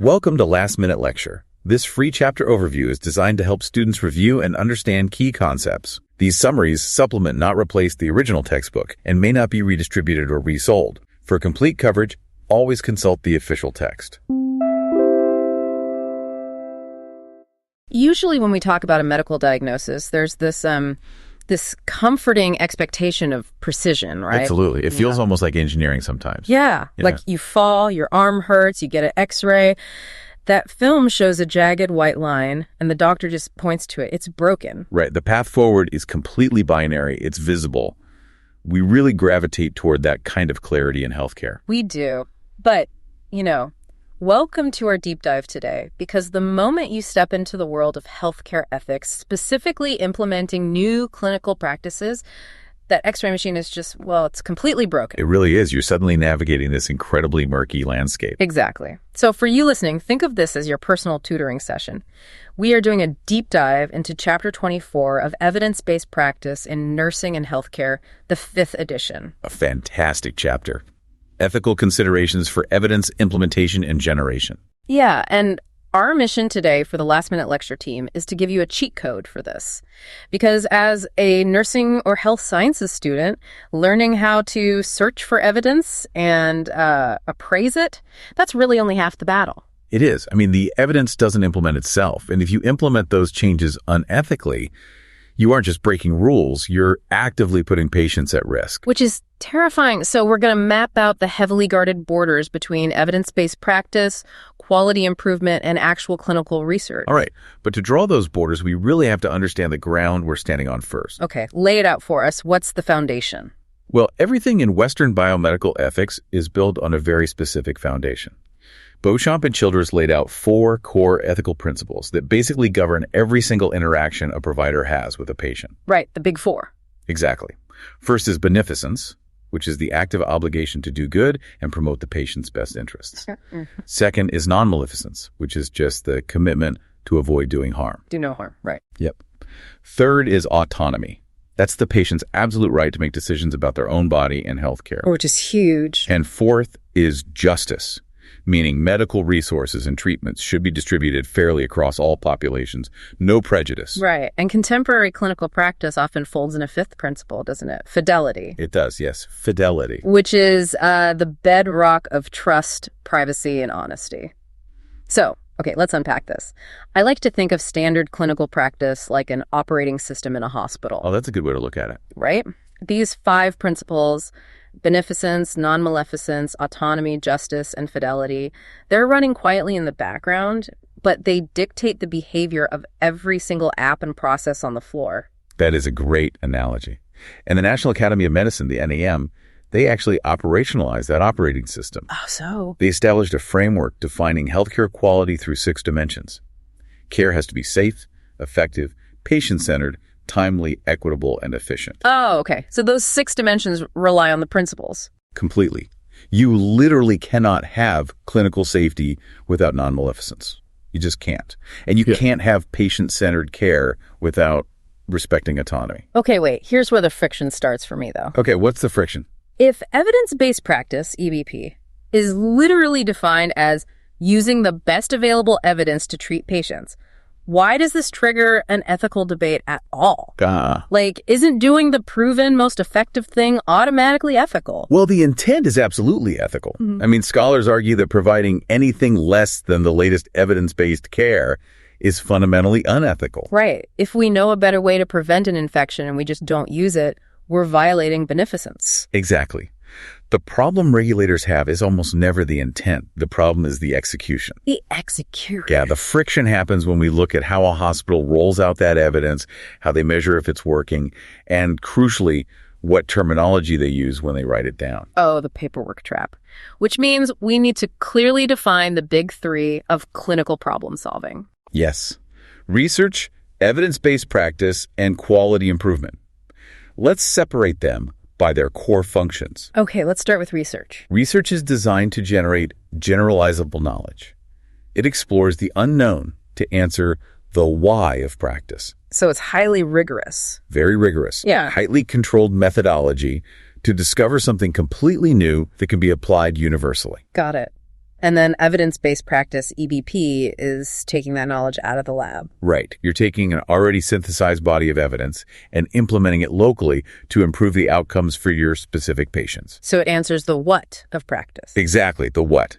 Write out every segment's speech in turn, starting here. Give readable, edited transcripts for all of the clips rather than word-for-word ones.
Welcome to Last Minute Lecture. This free chapter overview is designed to help students review and understand key concepts. These summaries supplement, not replace, the original textbook and may not be redistributed or resold. For complete coverage, always consult the official text. Usually when we talk about a medical diagnosis, there's this comforting expectation of precision, right? Absolutely. It feels almost like engineering sometimes. Yeah. Like you fall, your arm hurts, you get an x-ray. That film shows a jagged white line, and the doctor just points to it. It's broken. Right. The path forward is completely binary. It's visible. We really gravitate toward that kind of clarity in healthcare. We do. But, welcome to our deep dive today, because the moment you step into the world of healthcare ethics, specifically implementing new clinical practices, that x-ray machine is just, it's completely broken. It really is. You're suddenly navigating this incredibly murky landscape. Exactly. So for you listening, think of this as your personal tutoring session. We are doing a deep dive into Chapter 24 of Evidence-Based Practice in Nursing and Healthcare, the 5th edition. A fantastic chapter. Ethical considerations for evidence, implementation, and generation. Yeah, and our mission today for the Last Minute Lecture team is to give you a cheat code for this. Because as a nursing or health sciences student, learning how to search for evidence and appraise it, that's really only half the battle. It is. The evidence doesn't implement itself. And if you implement those changes unethically, you aren't just breaking rules, you're actively putting patients at risk. Which is terrifying. So we're going to map out the heavily guarded borders between evidence-based practice, quality improvement, and actual clinical research. All right. But to draw those borders, we really have to understand the ground we're standing on first. Okay. Lay it out for us. What's the foundation? Well, everything in Western biomedical ethics is built on a very specific foundation. Beauchamp and Childress laid out 4 core ethical principles that basically govern every single interaction a provider has with a patient. Right, the big 4. Exactly. First is beneficence, which is the active obligation to do good and promote the patient's best interests. Mm-hmm. Second is non-maleficence, which is just the commitment to avoid doing harm. Do no harm, right. Yep. Third is autonomy. That's the patient's absolute right to make decisions about their own body and health care. Which is huge. And fourth is justice, meaning medical resources and treatments should be distributed fairly across all populations, no prejudice. Right. And contemporary clinical practice often folds in a 5th principle, doesn't it? Fidelity. It does, yes. Fidelity. Which is the bedrock of trust, privacy, and honesty. So, okay, let's unpack this. I like to think of standard clinical practice like an operating system in a hospital. Oh, that's a good way to look at it. Right? These 5 principles, beneficence, non-maleficence, autonomy, justice, and fidelity, they're running quietly in the background, but they dictate the behavior of every single app and process on the floor. That is a great analogy. And the National Academy of Medicine, the NAM, they actually operationalized that operating system. Oh, so? They established a framework defining healthcare quality through 6 dimensions. Care has to be safe, effective, patient-centered, timely, equitable, and efficient. Oh, okay. So those 6 dimensions rely on the principles. Completely. You literally cannot have clinical safety without non-maleficence. You just can't. And you can't have patient-centered care without respecting autonomy. Okay, wait. Here's where the friction starts for me, though. Okay, what's the friction? If evidence-based practice, EBP, is literally defined as using the best available evidence to treat patients, why does this trigger an ethical debate at all? Isn't doing the proven most effective thing automatically ethical? Well, the intent is absolutely ethical. Mm-hmm. Scholars argue that providing anything less than the latest evidence-based care is fundamentally unethical. Right. If we know a better way to prevent an infection and we just don't use it, we're violating beneficence. Exactly. The problem regulators have is almost never the intent. The problem is the execution. The execution. Yeah, the friction happens when we look at how a hospital rolls out that evidence, how they measure if it's working, and crucially, what terminology they use when they write it down. Oh, the paperwork trap. Which means we need to clearly define the big 3 of clinical problem solving. Yes. Research, evidence-based practice, and quality improvement. Let's separate them by their core functions. Okay, let's start with research. Research is designed to generate generalizable knowledge. It explores the unknown to answer the why of practice. So it's highly rigorous. Very rigorous. Yeah. Highly controlled methodology to discover something completely new that can be applied universally. Got it. And then evidence-based practice, EBP, is taking that knowledge out of the lab. Right. You're taking an already synthesized body of evidence and implementing it locally to improve the outcomes for your specific patients. So it answers the what of practice. Exactly, the what.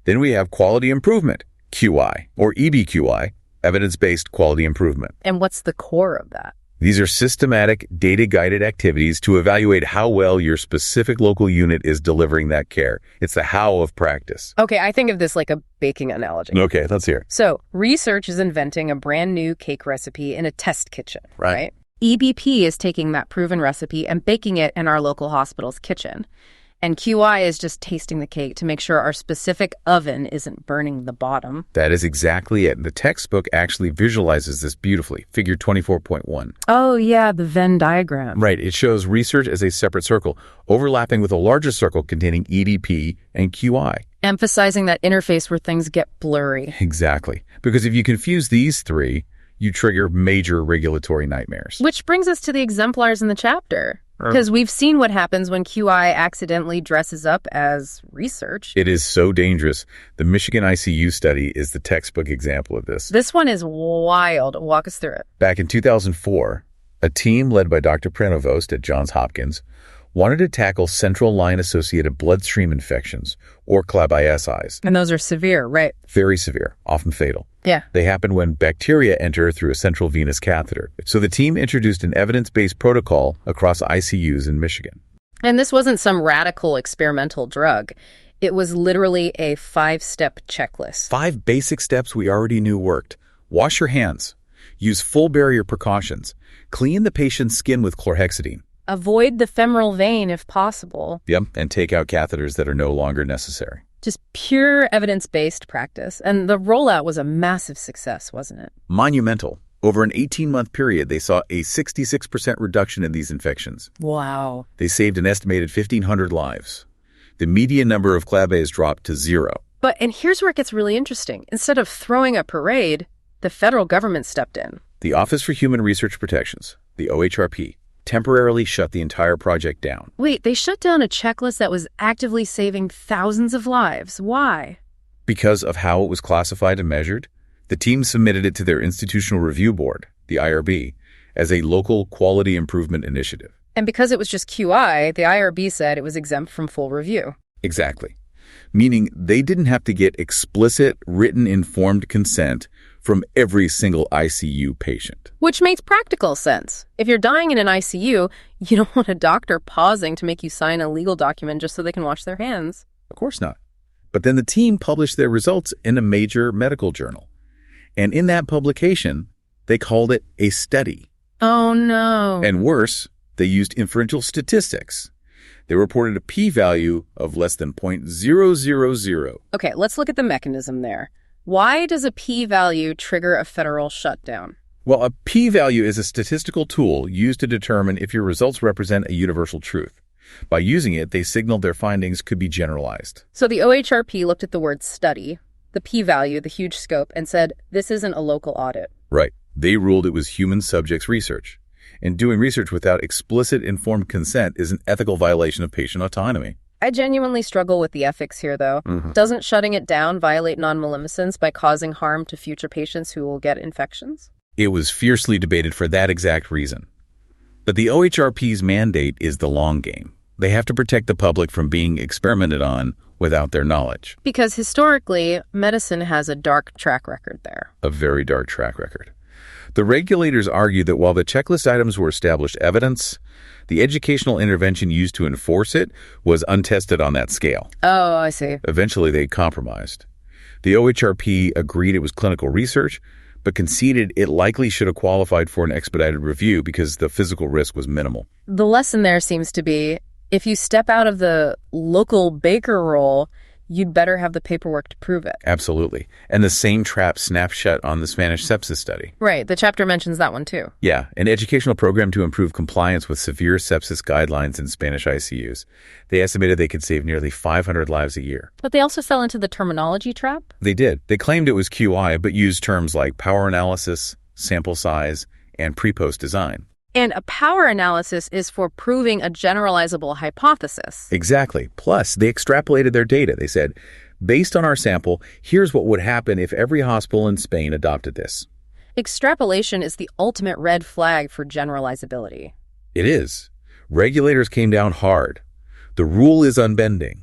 Then we have quality improvement, QI, or EBQI, evidence-based quality improvement. And what's the core of that? These are systematic, data-guided activities to evaluate how well your specific local unit is delivering that care. It's the how of practice. Okay, I think of this like a baking analogy. Okay, let's hear. So, research is inventing a brand new cake recipe in a test kitchen, Right. right? EBP is taking that proven recipe and baking it in our local hospital's kitchen. And QI is just tasting the cake to make sure our specific oven isn't burning the bottom. That is exactly it. And the textbook actually visualizes this beautifully. Figure 24.1. Oh, yeah, the Venn diagram. Right. It shows research as a separate circle, overlapping with a larger circle containing EDP and QI. Emphasizing that interface where things get blurry. Exactly. Because if you confuse these three, you trigger major regulatory nightmares. Which brings us to the exemplars in the chapter. Because we've seen what happens when QI accidentally dresses up as research. It is so dangerous. The Michigan ICU study is the textbook example of this. This one is wild. Walk us through it. Back in 2004, a team led by Dr. Pranovost at Johns Hopkins wanted to tackle central line-associated bloodstream infections, or CLABSIs. And those are severe, right? Very severe, often fatal. Yeah. They happen when bacteria enter through a central venous catheter. So the team introduced an evidence-based protocol across ICUs in Michigan. And this wasn't some radical experimental drug. It was literally a 5-step checklist. 5 basic steps we already knew worked. Wash your hands. Use full barrier precautions. Clean the patient's skin with chlorhexidine. Avoid the femoral vein if possible. Yep, and take out catheters that are no longer necessary. Just pure evidence-based practice. And the rollout was a massive success, wasn't it? Monumental. Over an 18-month period, they saw a 66% reduction in these infections. Wow. They saved an estimated 1,500 lives. The median number of CLABAs dropped to 0. And here's where it gets really interesting. Instead of throwing a parade, the federal government stepped in. The Office for Human Research Protections, the OHRP, temporarily shut the entire project down. Wait, they shut down a checklist that was actively saving thousands of lives. Why? Because of how it was classified and measured, the team submitted it to their Institutional Review Board, the IRB, as a local quality improvement initiative. And because it was just QI, the IRB said it was exempt from full review. Exactly. Meaning they didn't have to get explicit, written, informed consent from every single ICU patient. Which makes practical sense. If you're dying in an ICU, you don't want a doctor pausing to make you sign a legal document just so they can wash their hands. Of course not. But then the team published their results in a major medical journal. And in that publication, they called it a study. Oh, no. And worse, they used inferential statistics. They reported a p-value of less than 0.000. Okay, let's look at the mechanism there. Why does a p-value trigger a federal shutdown? Well, a p-value is a statistical tool used to determine if your results represent a universal truth. By using it, they signaled their findings could be generalized. So the OHRP looked at the word study, the p-value, the huge scope, and said, this isn't a local audit. Right. They ruled it was human subjects research. And doing research without explicit informed consent is an ethical violation of patient autonomy. I genuinely struggle with the ethics here, though. Doesn't shutting it down violate non-maleficence by causing harm to future patients who will get infections? It was fiercely debated for that exact reason. But the OHRP's mandate is the long game. They have to protect the public from being experimented on without their knowledge. Because historically, medicine has a dark track record there. A very dark track record. The regulators argue that while the checklist items were established evidence, the educational intervention used to enforce it was untested on that scale. Oh, I see. Eventually, they compromised. The OHRP agreed it was clinical research, but conceded it likely should have qualified for an expedited review because the physical risk was minimal. The lesson there seems to be, if you step out of the local baker role, you'd better have the paperwork to prove it. Absolutely. And the same trap snapped shut on the Spanish sepsis study. Right. The chapter mentions that one, too. Yeah, an educational program to improve compliance with severe sepsis guidelines in Spanish ICUs. They estimated they could save nearly 500 lives a year. But they also fell into the terminology trap? They did. They claimed it was QI, but used terms like power analysis, sample size, and pre-post design. And a power analysis is for proving a generalizable hypothesis. Exactly. Plus, they extrapolated their data. They said, Based on our sample, here's what would happen if every hospital in Spain adopted this. Extrapolation is the ultimate red flag for generalizability. It is. Regulators came down hard. The rule is unbending.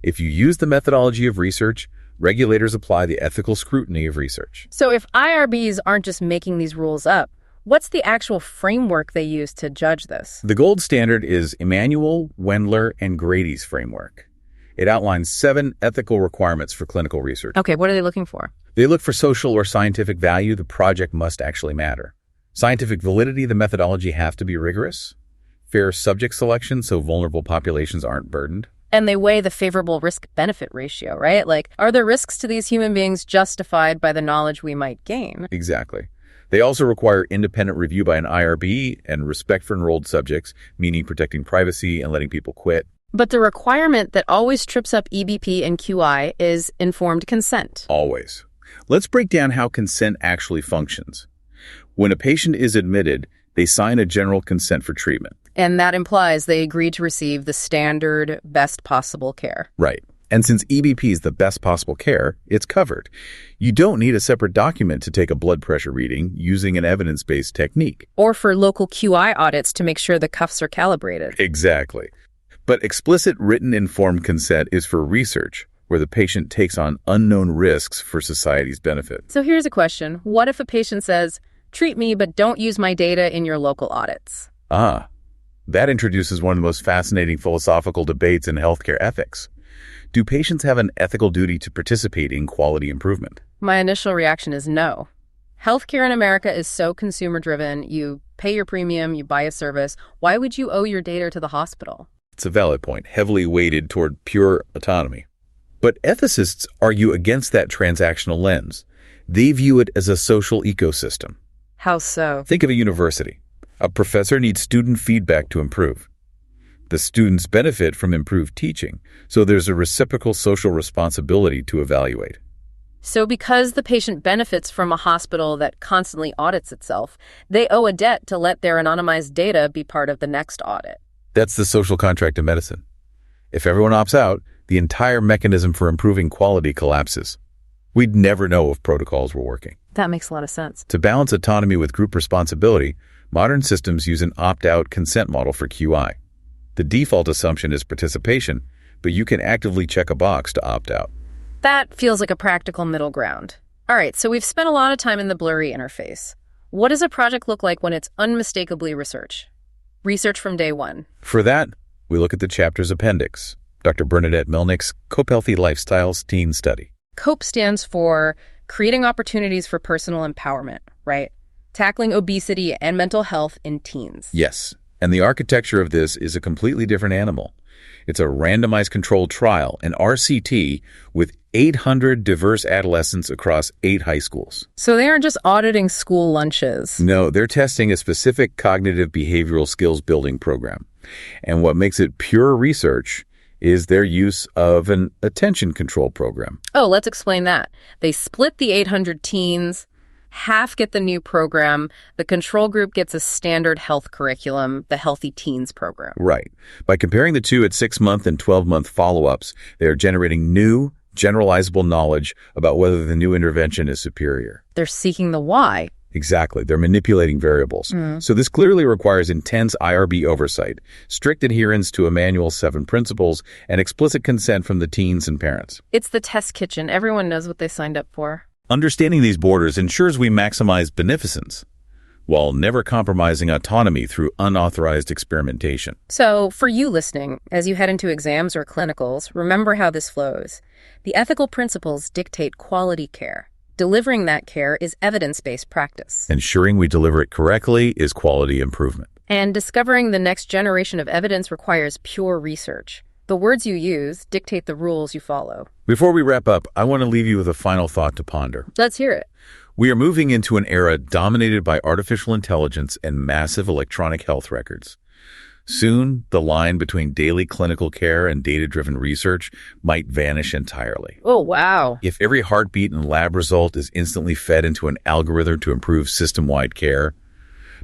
If you use the methodology of research, regulators apply the ethical scrutiny of research. So if IRBs aren't just making these rules up, what's the actual framework they use to judge this? The gold standard is Emanuel, Wendler, and Grady's framework. It outlines 7 ethical requirements for clinical research. Okay, what are they looking for? They look for social or scientific value. The project must actually matter. Scientific validity, the methodology have to be rigorous. Fair subject selection, so vulnerable populations aren't burdened. And they weigh the favorable risk-benefit ratio, right? Like, are the risks to these human beings justified by the knowledge we might gain? Exactly. They also require independent review by an IRB and respect for enrolled subjects, meaning protecting privacy and letting people quit. But the requirement that always trips up EBP and QI is informed consent. Always. Let's break down how consent actually functions. When a patient is admitted, they sign a general consent for treatment. And that implies they agree to receive the standard, best possible care. Right. And since EBP is the best possible care, it's covered. You don't need a separate document to take a blood pressure reading using an evidence-based technique. Or for local QI audits to make sure the cuffs are calibrated. Exactly. But explicit written informed consent is for research, where the patient takes on unknown risks for society's benefit. So here's a question. What if a patient says, treat me, but don't use my data in your local audits? That introduces one of the most fascinating philosophical debates in healthcare ethics. Do patients have an ethical duty to participate in quality improvement? My initial reaction is no. Healthcare in America is so consumer-driven. You pay your premium, you buy a service. Why would you owe your data to the hospital? It's a valid point, heavily weighted toward pure autonomy. But ethicists argue against that transactional lens. They view it as a social ecosystem. How so? Think of a university. A professor needs student feedback to improve. The students benefit from improved teaching, so there's a reciprocal social responsibility to evaluate. So because the patient benefits from a hospital that constantly audits itself, they owe a debt to let their anonymized data be part of the next audit. That's the social contract of medicine. If everyone opts out, the entire mechanism for improving quality collapses. We'd never know if protocols were working. That makes a lot of sense. To balance autonomy with group responsibility, modern systems use an opt-out consent model for QI. The default assumption is participation, but you can actively check a box to opt out. That feels like a practical middle ground. All right, so we've spent a lot of time in the blurry interface. What does a project look like when it's unmistakably research? Research from day one. For that, we look at the chapter's appendix, Dr. Bernadette Melnick's Cope Healthy Lifestyles Teen Study. COPE stands for Creating Opportunities for Personal Empowerment, right? Tackling obesity and mental health in teens. Yes, and the architecture of this is a completely different animal. It's a randomized controlled trial, an RCT, with 800 diverse adolescents across 8 high schools. So they aren't just auditing school lunches. No, they're testing a specific cognitive behavioral skills building program. And what makes it pure research is their use of an attention control program. Oh, let's explain that. They split the 800 teens. Half get the new program. The control group gets a standard health curriculum, the Healthy Teens program. Right. By comparing the two at 6-month and 12-month follow-ups, they are generating new, generalizable knowledge about whether the new intervention is superior. They're seeking the why. Exactly. They're manipulating variables. So this clearly requires intense IRB oversight, strict adherence to Emanuel's 7 principles, and explicit consent from the teens and parents. It's the test kitchen. Everyone knows what they signed up for. Understanding these borders ensures we maximize beneficence, while never compromising autonomy through unauthorized experimentation. So, for you listening, as you head into exams or clinicals, remember how this flows. The ethical principles dictate quality care. Delivering that care is evidence-based practice. Ensuring we deliver it correctly is quality improvement. And discovering the next generation of evidence requires pure research. The words you use dictate the rules you follow. Before we wrap up, I want to leave you with a final thought to ponder. Let's hear it. We are moving into an era dominated by artificial intelligence and massive electronic health records. Soon, the line between daily clinical care and data-driven research might vanish entirely. Oh, wow. If every heartbeat and lab result is instantly fed into an algorithm to improve system-wide care,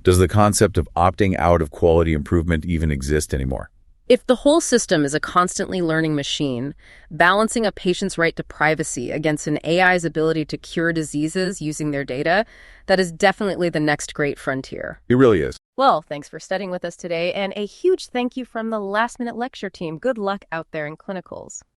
does the concept of opting out of quality improvement even exist anymore? If the whole system is a constantly learning machine, balancing a patient's right to privacy against an AI's ability to cure diseases using their data, that is definitely the next great frontier. It really is. Well, thanks for studying with us today, and a huge thank you from the Last Minute Lecture team. Good luck out there in clinicals.